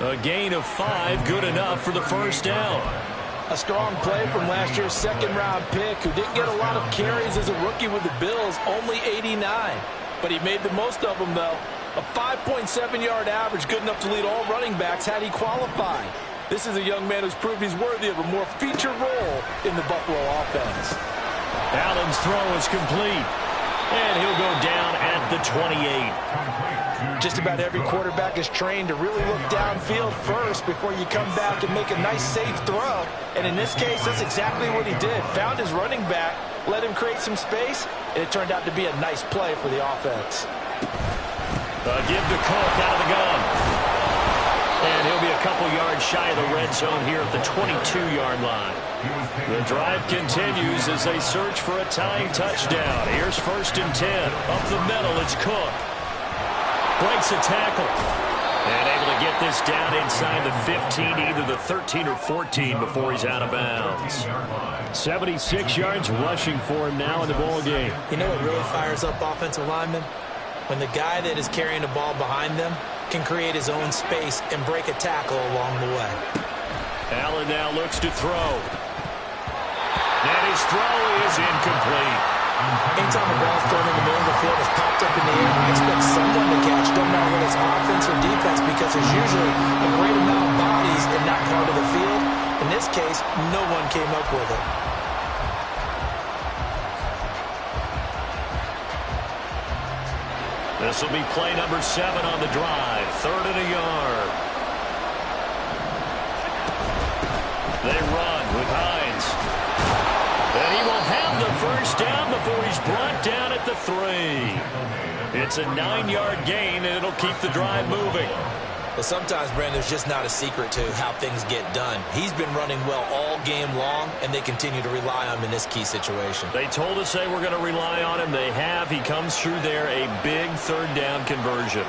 A gain of 5, good enough for the first down. A strong play from last year's second-round pick who didn't get a lot of carries as a rookie with the Bills, only 89. But he made the most of them, though. A 5.7-yard average, good enough to lead all running backs had he qualified. This is a young man who's proved he's worthy of a more featured role in the Buffalo offense. Allen's throw is complete. And he'll go down at the 28. Just about every quarterback is trained to really look downfield first before you come back and make a nice, safe throw. And in this case, that's exactly what he did. Found his running back, let him create some space, and it turned out to be a nice play for the offense. Give to Cook out of the gun. And he'll be a couple yards shy of the red zone here at the 22-yard line. The drive continues as they search for a tying touchdown. Here's 1st and 10. Up the middle, it's Cook. Breaks a tackle. And able to get this down inside the 15, either the 13 or 14 before he's out of bounds. 76 yards rushing for him now in the ball game. You know what really fires up offensive linemen? When the guy that is carrying the ball behind them can create his own space and break a tackle along the way. Allen now looks to throw. And his throw is incomplete. Anytime a ball's thrown in the middle of the field, it's popped up in the air, I expect someone to catch, no matter whether it's offense or defense, because there's usually a great amount of bodies in that part of the field. In this case, no one came up with it. This will be play number 7 on the drive. 3rd and a yard. They run with Hines. And he will have the first down before he's brought down at the 3. It's a 9-yard gain, and it'll keep the drive moving. Well, sometimes, Brandon, there's just not a secret to how things get done. He's been running well all game long, and they continue to rely on him in this key situation. They told us they were going to rely on him. They have. He comes through there, a big 3rd down conversion.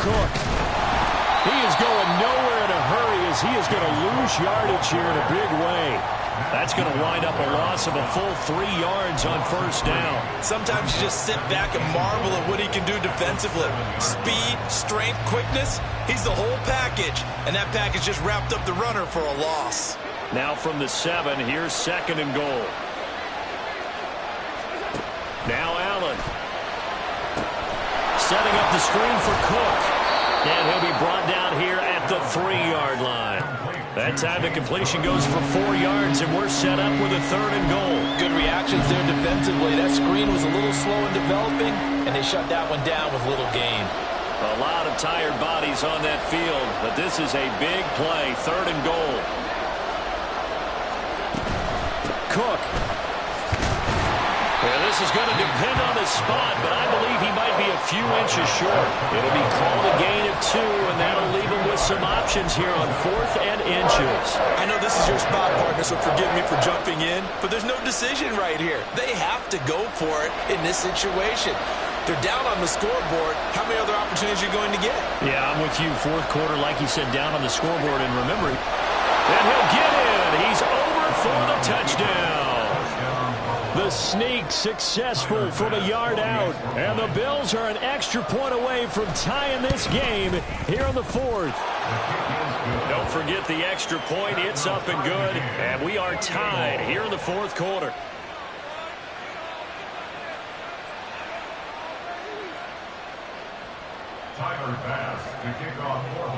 Cook. He is going nowhere in a hurry as he is going to lose yardage here in a big way. That's going to wind up a loss of a full 3 yards on 1st down. Sometimes you just sit back and marvel at what he can do defensively. Speed, strength, quickness, he's the whole package. And that package just wrapped up the runner for a loss. Now from the 7, here's 2nd and goal. Now Allen. Setting up the screen for Cook. And he'll be brought down here at the 3-yard line. That time the completion goes for 4 yards, and we're set up with a 3rd and goal. Good reactions there defensively. That screen was a little slow in developing, and they shut that one down with little gain. A lot of tired bodies on that field, but this is a big play. 3rd and goal. Cook. Yeah, this is going to depend on the spot, but I believe he might be a few inches short. It'll be called a gain of 2, and that'll leave him with some options here on 4th and inches. I know this is your spot, partner, so forgive me for jumping in, but there's no decision right here. They have to go for it in this situation. They're down on the scoreboard. How many other opportunities are you going to get? Yeah, I'm with you. 4th quarter, like you said, down on the scoreboard, and remember, and he'll get in. He's over for the touchdown. The sneak successful from a yard out. And the Bills are an extra point away from tying this game here in the 4th. Don't forget the extra point. It's up and good. And we are tied here in the 4th quarter.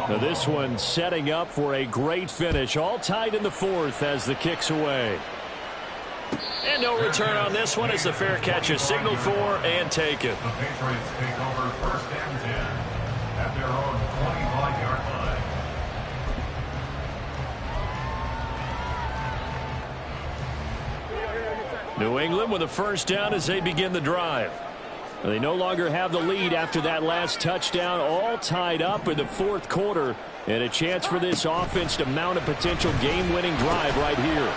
Now this one setting up for a great finish. All tied in the 4th as the kick's away. And no return on this one as the fair catch is signaled for and taken. The Patriots take over 1st and 10 at their own 25-yard line. New England with a 1st down as they begin the drive. They no longer have the lead after that last touchdown, all tied up in the 4th quarter, and a chance for this offense to mount a potential game-winning drive right here.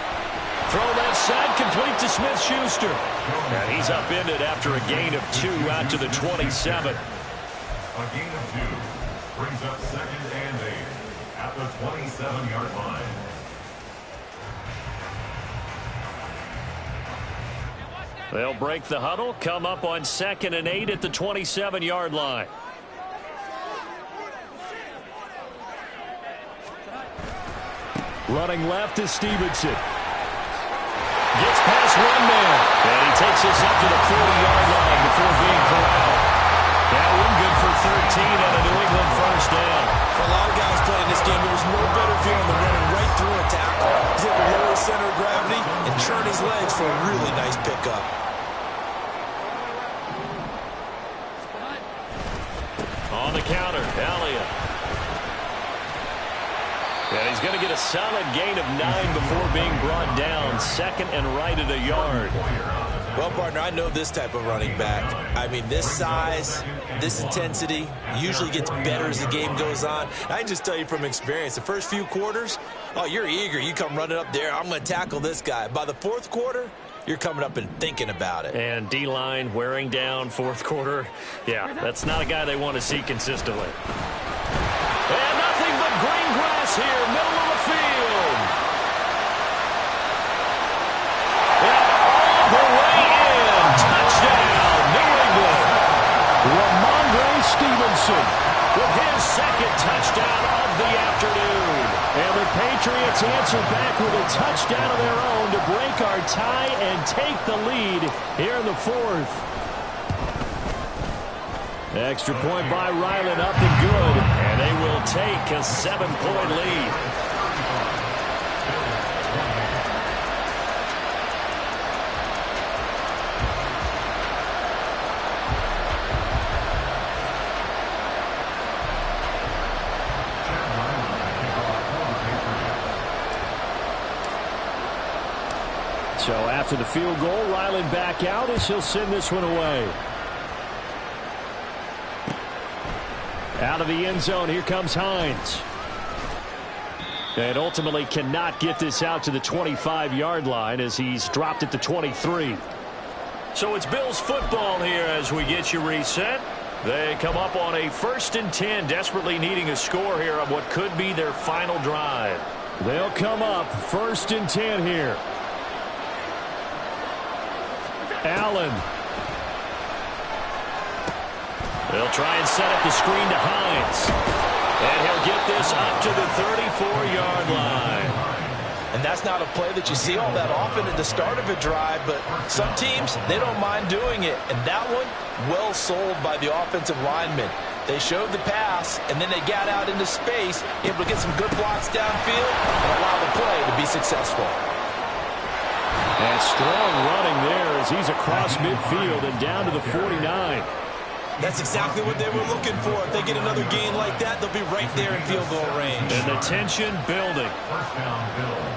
Throw left side, complete to Smith-Schuster. And he's upended after a gain of 2 out to the 27. A gain of 2 brings up 2nd and 8. at the 27-yard line. They'll break the huddle, come up on 2nd and 8 at the 27-yard line. Running left is Stevenson. Gets past one man. And he takes us up to the 40-yard line before being corralled. That one good for 13 and a New England first down. For a lot of guys playing this game, there's no better feeling than running right through a tackle. He's able to lower his center of gravity and turn his legs for a really nice pickup. On the counter, Elliott. And he's going to get a solid gain of 9 before being brought down. 2nd and right at a yard. Well, partner, I know this type of running back. I mean, this size, this intensity usually gets better as the game goes on. I can just tell you from experience, the first few quarters, oh, you're eager. You come running up there, I'm going to tackle this guy. By the 4th quarter, you're coming up and thinking about it. And D-line wearing down 4th quarter. Yeah, that's not a guy they want to see consistently. And nothing but green grass here, middle of the field. And all the way in. Touchdown, New England. Ramondre Stevenson With his 2nd touchdown of the afternoon. And the Patriots answer back with a touchdown of their own to break our tie and take the lead here in the 4th. Extra point by Ryland, up and good. And they will take a 7-point lead. So after the field goal, Ryland back out as he'll send this one away. Out of the end zone, here comes Hines. And ultimately cannot get this out to the 25-yard line as he's dropped at the 23. So it's Bills football here as we get you reset. They come up on a 1st and 10, desperately needing a score here on what could be their final drive. They'll come up 1st and 10 here. Allen. They'll try and set up the screen to Hines. And he'll get this up to the 34-yard line. And that's not a play that you see all that often at the start of a drive, but some teams, they don't mind doing it. And that one, well sold by the offensive lineman. They showed the pass, and then they got out into space, able to get some good blocks downfield and allow the play to be successful. And strong running there as he's across midfield and down to the 49. That's exactly what they were looking for. If they get another gain like that, they'll be right there in field goal range. And the tension building. First down, Bills.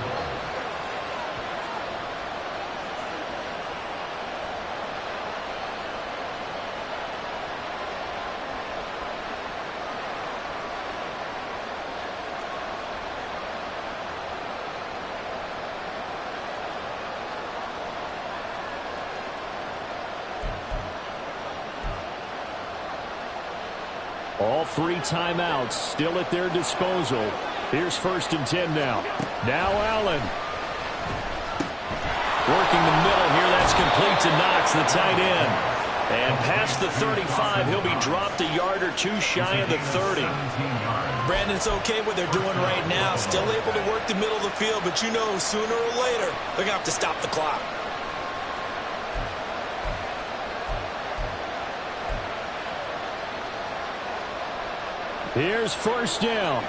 All 3 timeouts still at their disposal. Here's 1st and 10 now. Now Allen. Working the middle here. That's complete to Knox, the tight end. And past the 35, he'll be dropped a yard or 2 shy of the 30. Brandon, it's okay what they're doing right now. Still able to work the middle of the field, but you know sooner or later they're going to have to stop the clock. Here's 1st down.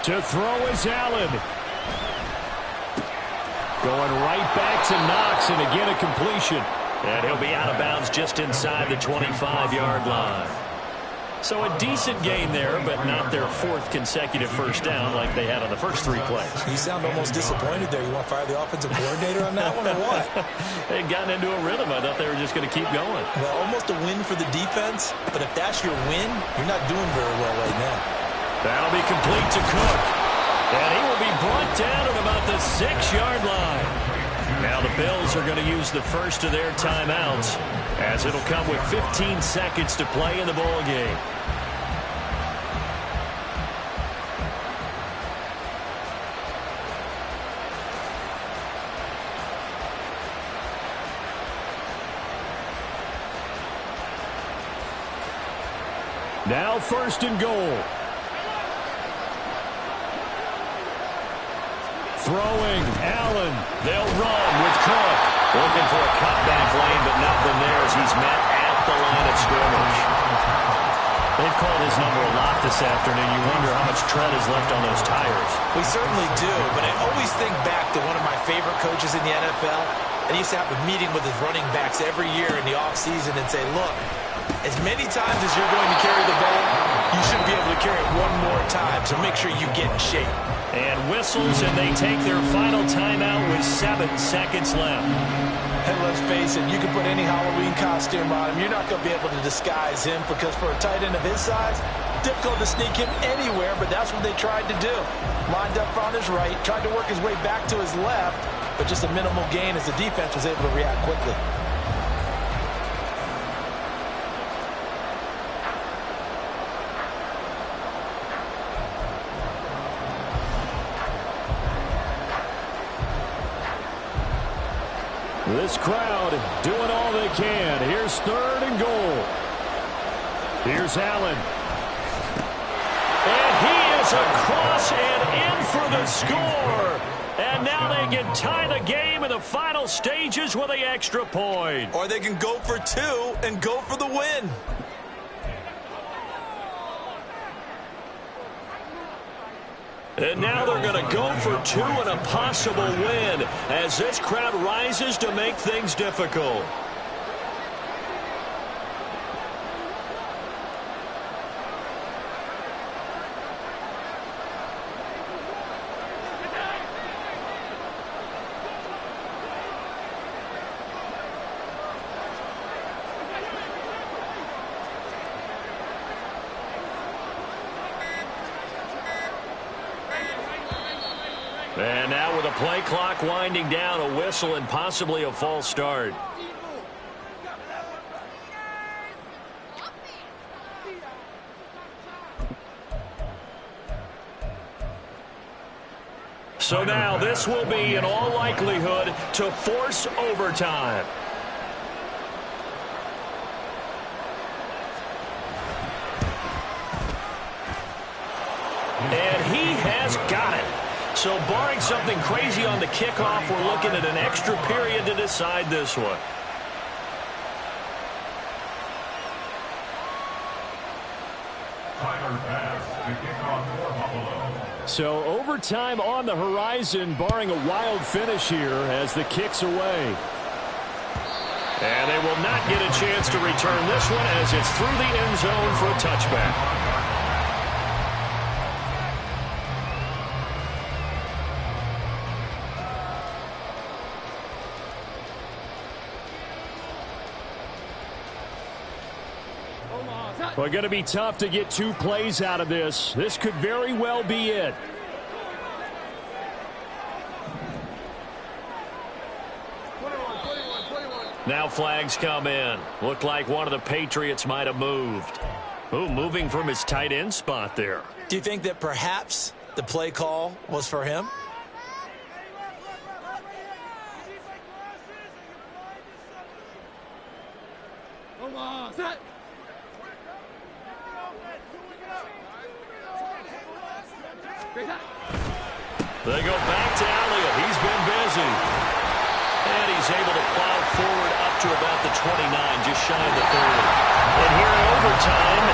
To throw is Allen. Going right back to Knox, and again a completion. And he'll be out of bounds just inside the 25-yard line. So a decent gain there, but not their 4th consecutive first down like they had on the first 3 plays. You sound almost disappointed there. You want to fire the offensive coordinator on that one or what? They'd gotten into a rhythm. I thought they were just going to keep going. Well, almost a win for the defense, but if that's your win, you're not doing very well right now. That'll be complete to Cook. And he will be brought down at about the 6-yard line. Now the Bills are going to use the first of their timeouts, as it'll come with 15 seconds to play in the ball game. Now first and goal. Throwing, Allen. They'll run with Cook. Looking for a cutback lane, but nothing there as he's met at the line of scrimmage. They've called his number a lot this afternoon. You wonder how much tread is left on those tires. We certainly do, but I always think back to one of my favorite coaches in the NFL. And he used to have a meeting with his running backs every year in the offseason and say, look, as many times as you're going to carry the ball, you should be able to carry it one more time, so make sure you get in shape. And whistles, and they take their final timeout with 7 seconds left. And let's face it, you can put any Halloween costume on him. You're not going to be able to disguise him because for a tight end of his size, difficult to sneak him anywhere, but that's what they tried to do. Lined up on his right, tried to work his way back to his left, but just a minimal gain as the defense was able to react quickly. This crowd doing all they can. Here's third and goal. Here's Allen. And he is across and in for the score. And now they can tie the game in the final stages with the extra point. Or they can go for 2 and go for the win. And now they're going to go for 2 and a possible win as this crowd rises to make things difficult. And now with a play clock winding down, a whistle and possibly a false start. So now this will be, in all likelihood, to force overtime. And he has got it. So barring something crazy on the kickoff, we're looking at an extra period to decide this one. So overtime on the horizon, barring a wild finish here as the kick's away. And they will not get a chance to return this one as it's through the end zone for a touchback. Well, going to be tough to get 2 plays out of this. This could very well be it. Now flags come in. Looked like one of the Patriots might have moved. Ooh, moving from his tight end spot there. Do you think that perhaps the play call was for him? Set. They go back to Elliott. He's been busy. And he's able to plow forward up to about the 29, just shy of the 30. And here in overtime,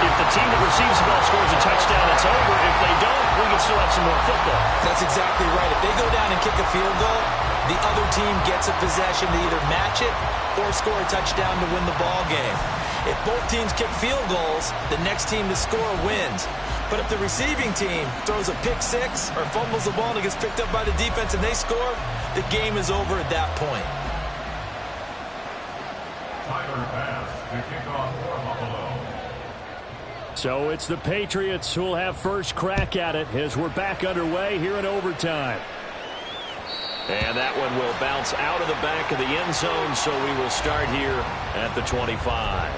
if the team that receives the ball scores a touchdown, it's over. If they don't, we can still have some more football. That's exactly right. If they go down and kick a field goal, the other team gets a possession to either match it or score a touchdown to win the ball game. If both teams kick field goals, the next team to score wins. But if the receiving team throws a pick six or fumbles the ball and it gets picked up by the defense and they score, the game is over at that point. So it's the Patriots who will have first crack at it as we're back underway here in overtime. And that one will bounce out of the back of the end zone, so we will start here at the 25.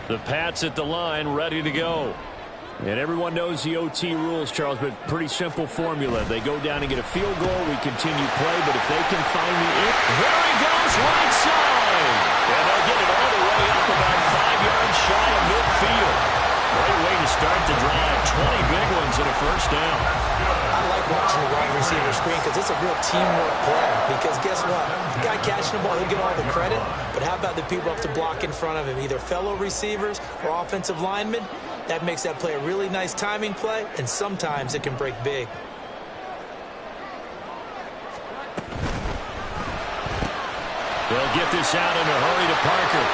The Pats at the line, ready to go. And everyone knows the OT rules, Charles, but pretty simple formula. They go down and get a field goal, we continue play, but if they can find the there he goes, right side! And they'll get it all the way up about 5 yards shy of midfield. Great way to start the drive. 20 big ones and a first down. I like watching the wide receiver screen because it's a real teamwork play. Because guess what? The guy catching the ball, he'll get all the credit. But how about the people up to block in front of him, either fellow receivers or offensive linemen? That makes that play a really nice timing play, and sometimes it can break big. They'll get this out in a hurry to Parker.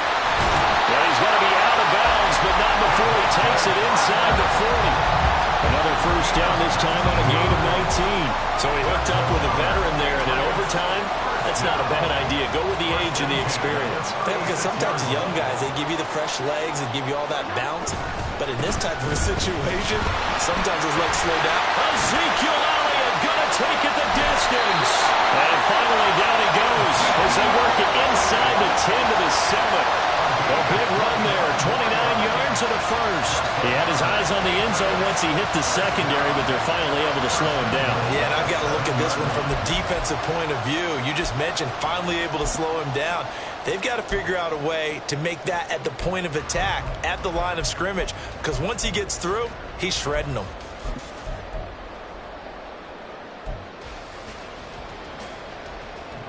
Well, he's going to be out of bounds, but not before he takes it inside the 40. Another first down, this time on a gain of 19. So he hooked up with a veteran there, and in overtime, that's not a bad idea. Go with the age and the experience. Yeah, because sometimes the young guys, they give you the fresh legs and give you all that bounce. But in this type of a situation, sometimes those legs slow down. Ezekiel Elliott going to take it the distance. And finally down he goes as they work it inside the 10 to the 7. A big run there, 29 yards and a first. He had his eyes on the end zone once he hit the secondary, but they're finally able to slow him down. Yeah, and I've got to look at this one from the defensive point of view. You just mentioned finally able to slow him down. They've got to figure out a way to make that at the point of attack, at the line of scrimmage, because once he gets through, he's shredding them.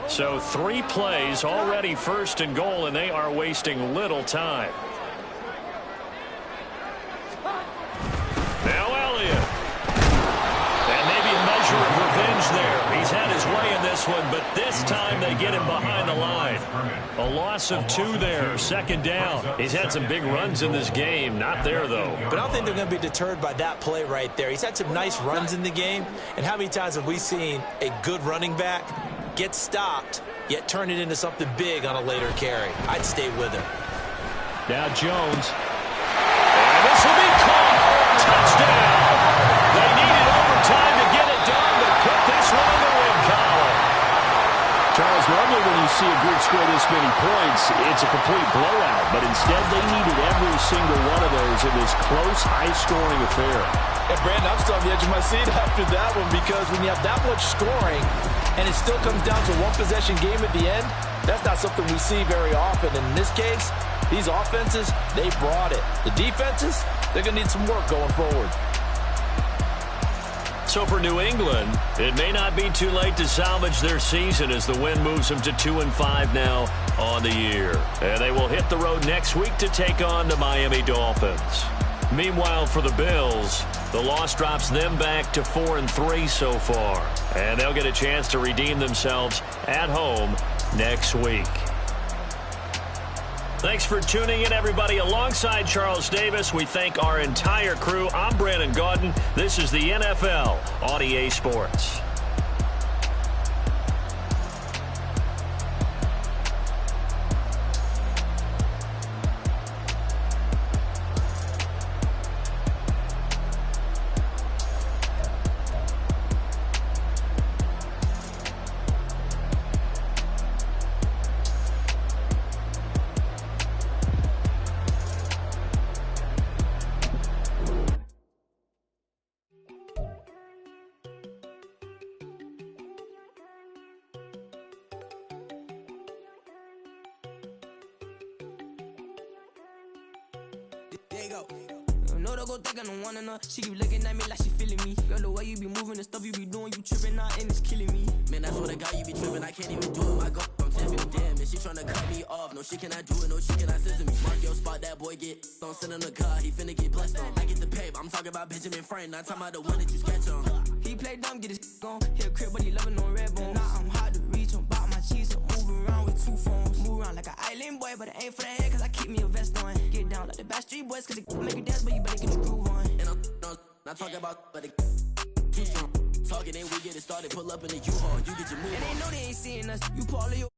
So 3 plays, already first and goal, and they are wasting little time. Now Elliott. And maybe a measure of revenge there. He's had his way in this one, but this time they get him behind the line. A loss of 2 there, second down. He's had some big runs in this game. Not there, though. But I don't think they're going to be deterred by that play right there. He's had some nice runs in the game. And how many times have we seen a good running back get stopped, yet turn it into something big on a later carry? I'd stay with him. Now Jones. And this will be caught. Touchdown. They needed overtime to get it done, but put this one in the win column. Charles, normally when you see a group score this many points, it's a complete blowout. But instead, they needed every single one of those in this close, high-scoring affair. And Brandon, I'm still on the edge of my seat after that one because when you have that much scoring and it still comes down to one possession game at the end, that's not something we see very often. And in this case, these offenses, they brought it. The defenses, they're going to need some work going forward. So for New England, it may not be too late to salvage their season as the win moves them to 2-5 now on the year. And they will hit the road next week to take on the Miami Dolphins. Meanwhile, for the Bills, the loss drops them back to 4-3 so far. And they'll get a chance to redeem themselves at home next week. Thanks for tuning in, everybody. Alongside Charles Davis, we thank our entire crew. I'm Brandon Gaudin. This is the NFL on EA Sports. She keep looking at me like she feeling me. Girl, the way you be moving, the stuff you be doing, you tripping out and it's killing me. Man, I swear to God, you be tripping, I can't even do it. My girl, I'm 10 feet damn, and she tryna cut me off. No, she cannot do it, no, she cannot scissor me. Mark your spot, that boy get don't send him the car, he finna get blessed on. I get the pay, I'm talking about Benjamin Franklin, not talking about the one that you sketch on. He play dumb, get his on. Hit a crib, but he loving on red bone. Now I'm hard to reach, I'm bout my cheese, I'm moving around with 2 phones. Move around like an island boy, but it ain't for the head, cause I keep me a vest on. Get down like the Backstreet Boys, cause it make you dance, but you better get your groove on. And I'm not talking about, but it too strong. Talking, then we get it started. Pull up in the U-Haul, you get your move on. And they know they ain't seeing us. You Paulie.